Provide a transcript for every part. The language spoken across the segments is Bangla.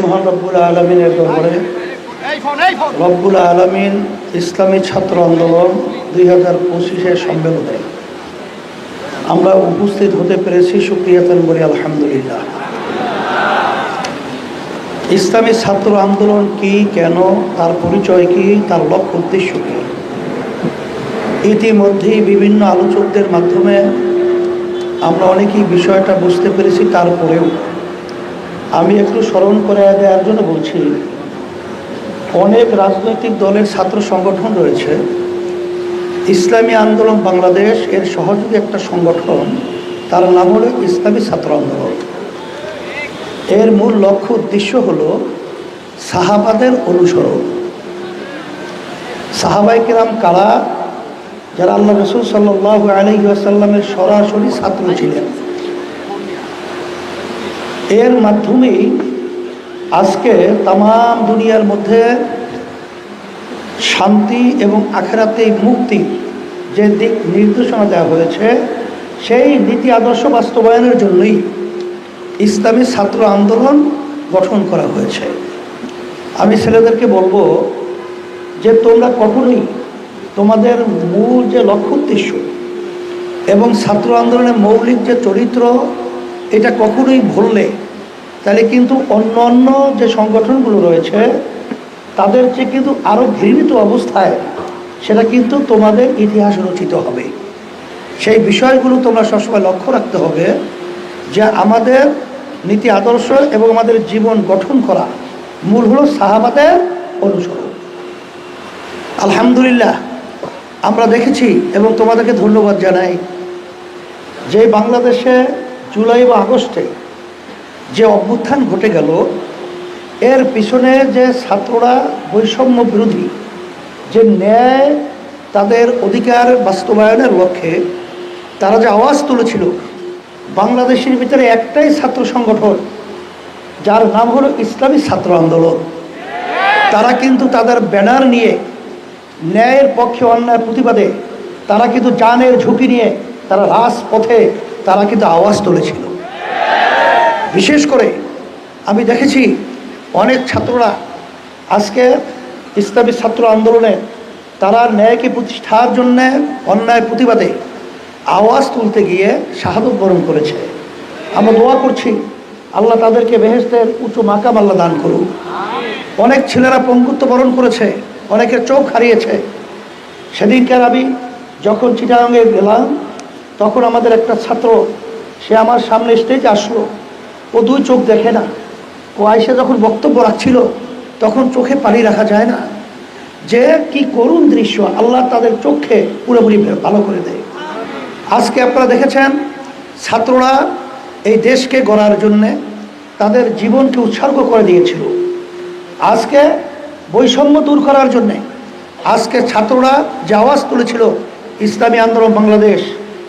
মহান রব্বুল আলমিনের দরবারে রব্বুল আলমিন ইসলামী ছাত্র আন্দোলন 2025-এর সম্মেলনে আমরা উপস্থিত হতে পেরেছি। শুকরিয়া তান বলি আলহামদুলিল্লাহ। ইসলামী ছাত্র আন্দোলন কি, কেন, তার পরিচয় কি, তার লক্ষ্য উদ্দেশ্য কি, ইতিমধ্যেই বিভিন্ন আলোচকদের মাধ্যমে আমরা অনেকেই বিষয়টা বুঝতে পেরেছি। তারপরেও আমি একটু স্মরণ করে দেওয়ার জন্য বলছি, অনেক রাজনৈতিক দলের ছাত্র সংগঠন রয়েছে। ইসলামী আন্দোলন বাংলাদেশ এর সহযোগী একটা সংগঠন, তার নাম হলো ইসলামী ছাত্র আন্দোলন। এর মূল লক্ষ্য উদ্দেশ্য হলো সাহাবাদের অনুসরণ। সাহাবায়ে কেরাম কারা? যারা আল্লাহ রাসূল সাল্লাল্লাহু আলাইহি ওয়াসাল্লামের সরাসরি ছাত্র ছিলেন। এর মাধ্যমেই আজকে তাম দুনিয়ার মধ্যে শান্তি এবং আখিরাতে মুক্তি যে দিক নির্দেশনা দেওয়া হয়েছে, সেই নীতি আদর্শ বাস্তবায়নের জন্যই ইসলামী ছাত্র আন্দোলন গঠন করা হয়েছে। আমি ছেলেদেরকে বলবো যে তোমরা কখনোই তোমাদের মূল যে লক্ষ্য উদ্দেশ্য এবং ছাত্র আন্দোলনের মৌলিক যে চরিত্র, এটা কখনোই ভুললে তাহলে কিন্তু অন্য অন্য যে সংগঠনগুলো রয়েছে তাদের চেয়ে কিন্তু আরও ঘৃণিত অবস্থায় সেটা কিন্তু তোমাদের ইতিহাস রচিত হবে। সেই বিষয়গুলো তোমরা সবসময় লক্ষ্য রাখতে হবে যে আমাদের নীতি আদর্শ এবং আমাদের জীবন গঠন করা মূল হলো সাহাবাদের অনুসরণ। আলহামদুলিল্লাহ, আমরা দেখেছি এবং তোমাদেরকে ধন্যবাদ জানাই যে বাংলাদেশে জুলাই বা আগস্টে যে অভ্যুত্থান ঘটে গেল, এর পিছনে যে ছাত্ররা বৈষম্য বিরোধী যে ন্যায় তাদের অধিকার বাস্তবায়নের লক্ষ্যে তারা যে আওয়াজ তুলেছিল, বাংলাদেশের ভিতরে একটাই ছাত্র সংগঠন যার নাম হলো ইসলামী ছাত্র আন্দোলন। তারা কিন্তু তাদের ব্যানার নিয়ে ন্যায়ের পক্ষে অন্যায়ের প্রতিবাদে তারা কিন্তু জানের ঝুঁকি নিয়ে তারা রাজপথে তারা কিন্তু আওয়াজ তুলেছিল। বিশেষ করে আমি দেখেছি অনেক ছাত্ররা আজকে ইসলামী ছাত্র আন্দোলনে তারা ন্যায়কে প্রতিষ্ঠার জন্যে অন্যায় প্রতিবাদে আওয়াজ তুলতে গিয়ে শাহাদত বরণ করেছে। আমরা দোয়া করছি আল্লাহ তাদেরকে বেহেশতের উঁচু মাকাম আল্লাহ দান করুন। অনেক ছেলেরা পঙ্গুত্ব বরণ করেছে, অনেকের চোখ হারিয়েছে। সেদিনকার আমি যখন চিটাগাঙে গেলাম, তখন আমাদের একটা ছাত্র সে আমার সামনে স্টেজে আসলো। ও দুই চোখ দেখে না। ও আইসে যখন বক্তব্য রাখছিল তখন চোখে পানি রাখা যায় না। যে কি করুণ দৃশ্য, আল্লাহ তাদের চোখে পুরোপুরি ভালো করে দেয়। আজকে আপনারা দেখেছেন ছাত্ররা এই দেশকে গড়ার জন্যে তাদের জীবনকে উৎসর্গ করে দিয়েছিল। আজকে বৈষম্য দূর করার জন্যে আজকে ছাত্ররা যে আওয়াজ তুলেছিল ইসলামী আন্দোলন বাংলাদেশ,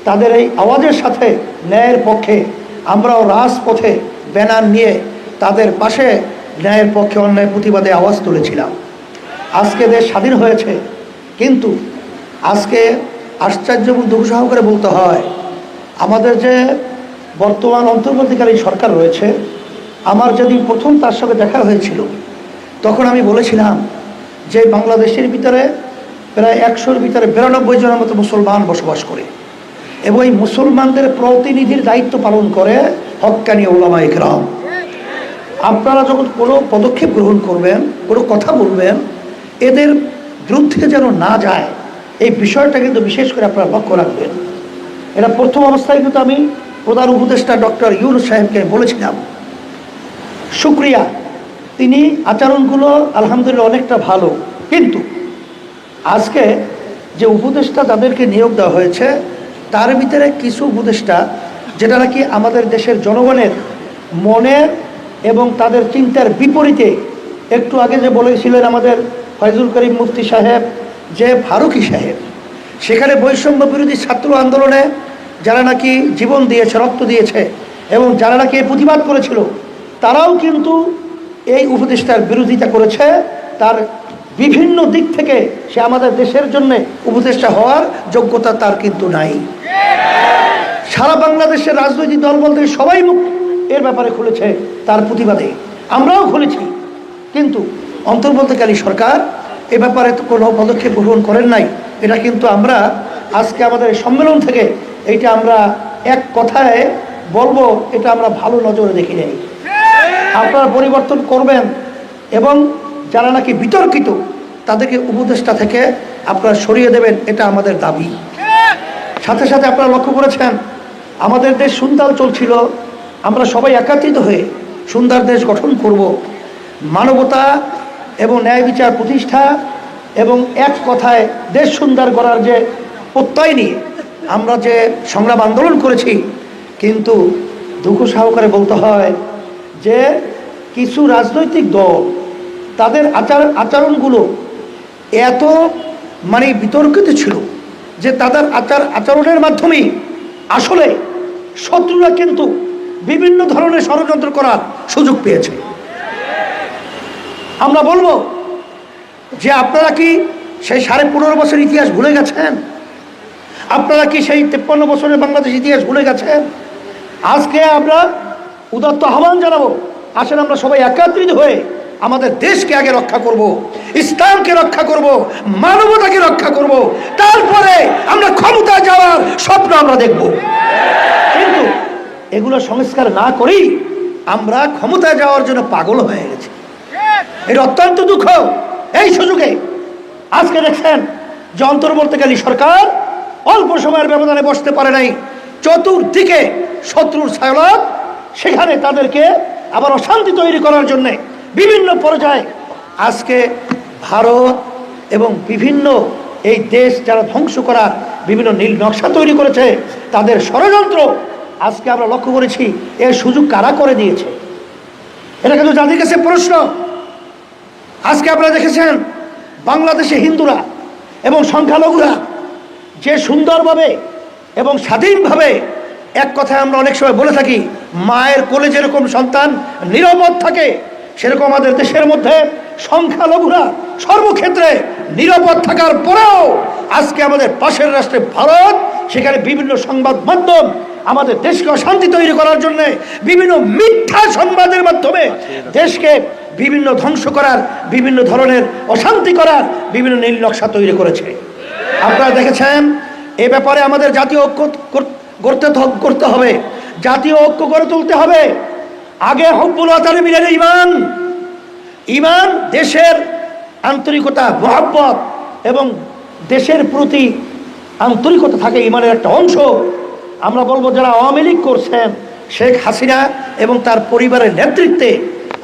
তাদের এই আওয়াজের সাথে ন্যায়ের পক্ষে আমরাও রাজপথে ব্যানার নিয়ে তাদের পাশে ন্যায়ের পক্ষে অন্যায় প্রতিবাদে আওয়াজ তুলেছিলাম। আজকে দেশ স্বাধীন হয়েছে, কিন্তু আজকে আশ্চর্য এবং দুঃখ সহকারে বলতে হয় আমাদের যে বর্তমান অন্তর্বর্তীকালীন সরকার রয়েছে, আমার যেদিন প্রথম তার সঙ্গে দেখা হয়েছিল তখন আমি বলেছিলাম যে বাংলাদেশের ভিতরে প্রায় 100-র ভিতরে 92 জনের মতো মুসলমান বসবাস করে এবং এই মুসলমানদের প্রতিনিধির দায়িত্ব পালন করে হক্কানি উলামায়ে কেরাম। আপনারা যখন কোনো পদক্ষেপ গ্রহণ করবেন, কোনো কথা বলবেন, এদের বিরুদ্ধে যেন না যায় এই বিষয়টা কিন্তু বিশেষ করে আপনারা লক্ষ্য রাখবেন। এটা প্রথম অবস্থায় কিন্তু আমি প্রধান উপদেষ্টা ডক্টর ইউনূস সাহেবকে বলেছিলাম। শুকরিয়া, তিনি আচরণগুলো আলহামদুলিল্লাহ অনেকটা ভালো, কিন্তু আজকে যে উপদেষ্টা তাদেরকে নিয়োগ দেওয়া হয়েছে তার ভিতরে কিছু উপদেষ্টা যেটা নাকি আমাদের দেশের জনগণের মনের এবং তাদের চিন্তার বিপরীতে। একটু আগে যে বলেছিলেন আমাদের ফয়জুল করিম মুফতি সাহেব যে ফারুকি সাহেব, সেখানে বৈষম্য বিরোধী ছাত্র আন্দোলনে যারা নাকি জীবন দিয়েছে, রক্ত দিয়েছে এবং যারা নাকি প্রতিবাদ করেছিল, তারাও কিন্তু এই উপদেষ্টার বিরোধিতা করেছে। তার বিভিন্ন দিক থেকে সে আমাদের দেশের জন্য উপদেষ্টা হওয়ার যোগ্যতা তার কিন্তু নাই। সারা বাংলাদেশের রাজনৈতিক দল বলতে সবাই মুখ এর ব্যাপারে খুলেছে তার প্রতিবাদে। আমরাও খুলেছি, কিন্তু অন্তর্বর্তীকালীন সরকার এ ব্যাপারে তো কোনো পদক্ষেপ গ্রহণ করেন নাই। এটা কিন্তু আমরা আজকে আমাদের সম্মেলন থেকে এইটা আমরা এক কথায় বলবো, এটা আমরা ভালো নজরে দেখি নাই। আপনারা পরিবর্তন করবেন এবং যারা নাকি বিতর্কিত তাদেরকে উপদেষ্টা থেকে আপনারা সরিয়ে দেবেন, এটা আমাদের দাবি। সাথে সাথে আপনারা লক্ষ্য করেছেন আমাদের দেশ সুন্দর চলছিল, আমরা সবাই একত্রিত হয়ে সুন্দর দেশ গঠন করব, মানবতা এবং ন্যায় বিচার প্রতিষ্ঠা এবং এক কথায় দেশ সুন্দর করার যে প্রত্যয় নিয়ে আমরা যে সংগ্রাম আন্দোলন করেছি। কিন্তু দুঃখ সহকারে বলতে হয় যে কিছু রাজনৈতিক দল তাদের আচরণগুলো এত বিতর্কিত ছিল যে তাদের আচরণের মাধ্যমেই আসলে শত্রুরা কিন্তু বিভিন্ন ধরনের ষড়যন্ত্র করার সুযোগ পেয়েছে। আমরা বলবো যে আপনারা কি সেই 15.5 বছর ইতিহাস ভুলে গেছেন? আপনারা কি সেই 53 বছরের বাংলাদেশ ইতিহাস ভুলে গেছেন? আজকে আমরা উদাত্ত আহ্বান জানাবো, আসেন আমরা সবাই একত্রিত হয়ে আমাদের দেশকে আগে রক্ষা করব, ইসলামকে রক্ষা করব, মানবতাকে রক্ষা করব, তারপরে আমরা ক্ষমতা যাওয়ার স্বপ্ন আমরা দেখব। কিন্তু এগুলো সংস্কার না করেই আমরা ক্ষমতা যাওয়ার জন্য পাগল হয়ে গেছি। এটা অত্যন্ত দুঃখ। এই সুযোগে আজকে দেখছেন যে অন্তর্বর্তীকালীন সরকার অল্প সময়ের ব্যবধানে বসতে পারে নাই, চতুর্দিকে শত্রুর ছায়ালাত, সেখানে তাদেরকে আবার অশান্তি তৈরি করার জন্য বিভিন্ন পর্যায়ে আজকে ভারত এবং বিভিন্ন এই দেশ যারা ধ্বংস করার বিভিন্ন নীল নকশা তৈরি করেছে, তাদের ষড়যন্ত্র আজকে আমরা লক্ষ্য করেছি। এর সুযোগ কারা করে দিয়েছে? এটা কিন্তু জাতির কাছে প্রশ্ন। আজকে আপনারা দেখেছেন বাংলাদেশে হিন্দুরা এবং সংখ্যালঘুরা যে সুন্দরভাবে এবং স্বাধীনভাবে, এক কথায় আমরা অনেক সময় বলে থাকি মায়ের কোলে যেরকম সন্তান নিরাপদ থাকে, সেরকম আমাদের দেশের মধ্যে সংখ্যালঘুরা সর্বক্ষেত্রে নিরাপদ থাকার পরেও আজকে আমাদের পাশের রাষ্ট্রে ভারত, সেখানে বিভিন্ন সংবাদ মাধ্যম আমাদের দেশকে অশান্তি তৈরি করার জন্য বিভিন্ন মিথ্যা সংবাদের মাধ্যমে দেশকে বিভিন্ন ধ্বংস করার, বিভিন্ন ধরনের অশান্তি করার বিভিন্ন নীল নকশা তৈরি করেছে। আপনারা দেখেছেন এ ব্যাপারে আমাদের জাতীয় ঐক্য করতে হবে, জাতীয় ঐক্য গড়ে তুলতে হবে। আগে হুব্বুল ওয়াতানি মিনাল ঈমান, ঈমান দেশের আন্তরিকতা, মহব্বত এবং দেশের প্রতি আন্তরিকতা থাকে ঈমানের একটা অংশ। আমরা বলবো যারা আওয়ামী লীগ করছেন, শেখ হাসিনা এবং তার পরিবারের নেতৃত্বে,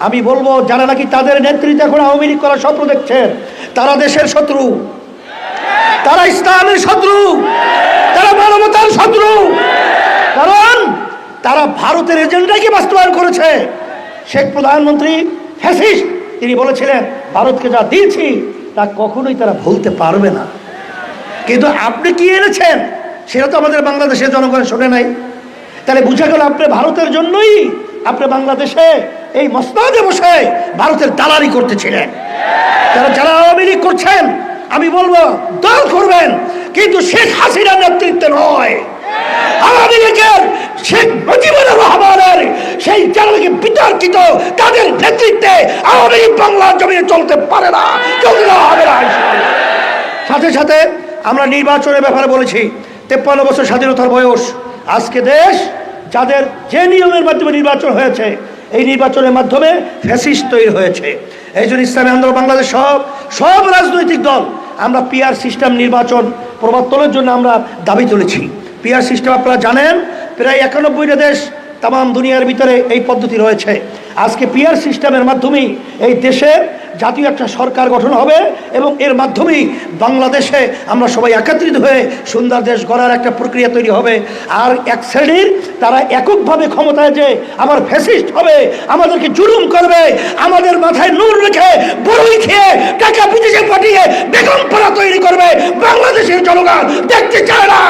আমি বলবো যারা নাকি তাদের নেতৃত্বে এখন আওয়ামী লীগ করার স্বপ্ন দেখছেন, তারা দেশের শত্রু, তারা ইসলামের শত্রু, তারা মানবতার শত্রু। কারণ তারা ভারতের এজেন্ডাকে বাস্তবায়ন করেছে। শেখ প্রধানমন্ত্রী ফ্যাসিস্ট, তিনি বলেছিলেন ভারতকে যা দিয়েছি তা কখনোই তারা ভুলতে পারবে না। কিন্তু আপনি কি এনেছেন সেটা তো আমাদের বাংলাদেশের জনগণ শোনে নাই। তাহলে বুঝা গেল আপনি ভারতের জন্যই আপনি বাংলাদেশে এই মসনদে বসে ভারতের দালালি করতেছিলেন। যারা আওয়ামী লীগ করছেন, আমি বলবো দল করবেন, কিন্তু শেখ হাসিনার নেতৃত্বে নয়। আওয়ামী লীগের শেখ মুজিবুর রহমানের সেই যারা বিতর্কিত তাদের নেতৃত্বে আওয়ামী লীগ বাংলার জমিনে চলতে পারে না, চলতে হবে না। সাথে সাথে আমরা নির্বাচনের ব্যাপারে বলেছি, 53 বছর স্বাধীনতার বয়স, আজকে দেশ যাদের যে নিয়মের মাধ্যমে নির্বাচন হয়েছে, এই নির্বাচনের মাধ্যমে ফ্যাসিস্ট তৈরি হয়েছে। এই জন্য ইসলামী আন্দোলন বাংলাদেশ সব রাজনৈতিক দল আমরা পিআর সিস্টেম নির্বাচন প্রবর্তনের জন্য আমরা দাবি তুলেছি। পিআর সিস্টেম আপনারা জানেন প্রায় 91টা দেশ তাম দুনিয়ার ভিতরে এই পদ্ধতি রয়েছে। আজকে পিআর সিস্টেমের মাধ্যমেই এই দেশে জাতীয় একটা সরকার গঠন হবে এবং এর মাধ্যমেই বাংলাদেশে আমরা সবাই একত্রিত হয়ে সুন্দর দেশ গড়ার একটা প্রক্রিয়া তৈরি হবে। আর এক শ্রেণীর তারা এককভাবে ক্ষমতায় যে আবার ফ্যাসিস্ট হবে, আমাদেরকে জুলুম করবে, আমাদের মাথায় নূর রেখে বড়ই খেয়ে টাকা বিদেশে পাঠিয়ে বেগম পাড়া তৈরি করবে, বাংলাদেশের জনগণ দেখতে চায় না।